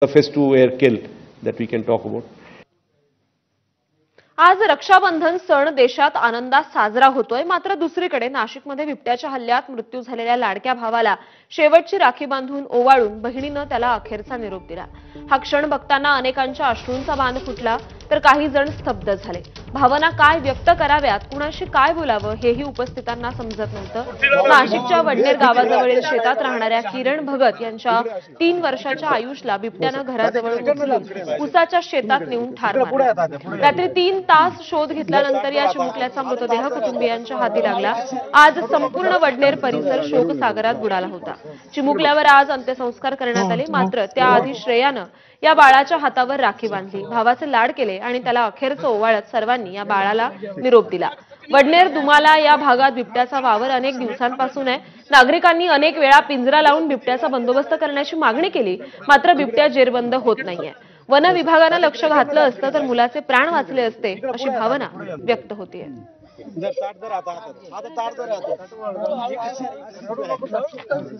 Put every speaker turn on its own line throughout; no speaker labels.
The festive air kill that we can talk about.
आज रक्षाबंधन सण देशात आनंदात साजरा होतोय, मात्र दुसरीकडे नाशिकमध्ये बिबट्याच्या हल्ल्यात मृत्यू झालेल्या लाडक्या भावाला शेवटची राखी बांधून ओवाळून बहिणीनं त्याला अखेरचा निरोप दिला। हा क्षण बघताना अनेकांच्या अश्रूंचा बांध फुटला, तर काही जण स्तब्ध झाले। भावना काय व्यक्त कराव्यात, कुणाशी काय बोलावं हेही उपस्थितांना समजत नव्हतं। नाशिकच्या वडनेर गावाजवळील शेतात राहणाऱ्या किरण भगत यांच्या 3 वर्षाच्या आयुषला बिबट्यानं घराजवळून उचलून उसाच्या शेतात नेऊन ठार मारलं। रात्री 3 तास शोध घेतल्यानंतर या चिमुकल्याचा मृतदेह कुटुंबियांच्या हाती लागला। आज संपूर्ण वडनेर परिसर शोकसागरात बुडाला होता। चिमुकल्यावर आज अंत्यसंस्कार करण्यात आले, मात्र त्याआधी श्रेयानं या बाळाच्या हातावर राखी बांधली, भावाचे लाड केले आणि त्याला अखेरचं ओवाळत सर्वांनी या बाळाला निरोप दिला। वडनेर दुमाला या भागात बिबट्याचा वावर अनेक दिवसांपासून आहे। नागरिकांनी अनेक वेळा पिंजरा लावून बिबट्याचा बंदोबस्त करण्याची मागणी केली, मात्र बिबट्या जेरबंद होत नाहीये। वन विभागानं लक्ष घातलं असतं तर मुलाचे प्राण वाचले असते, अशी भावना व्यक्त होतीये।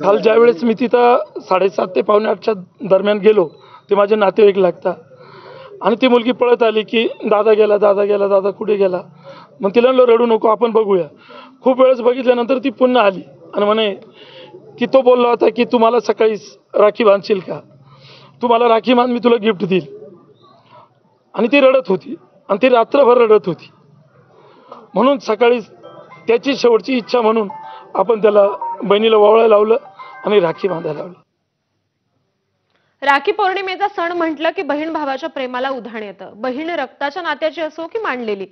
काल ज्यावेळेस मी तिथं 7:30 ते 7:45च्या दरम्यान गेलो, ते माझे नातेवाईक लागतात आणि ती मुलगी पळत आली की दादा गेला, दादा गेला, दादा कुठे गेला। मग तिला म्हणलं रडू नको, आपण बघूया। खूप वेळेस बघितल्यानंतर ती पुन्हा आली आणि म्हणे की तो बोलला होता की तू मला सकाळी राखी बांधशील का, तू मला राखी बांध, मी तुला गिफ्ट देईल। आणि ती रडत होती आणि ती रात्रभर रडत होती। म्हणून सकाळी त्याची शेवटची इच्छा म्हणून आपण त्याला बहिणीला ओवाळायला लावलं आणि राखी बांधायला लावलं।
राखी पौर्णिमेचा सण म्हटलं की बहीण भावाच्या प्रेमाला उधाण येतं। बहीण रक्ताच्या नात्याची असो की मांडलेली,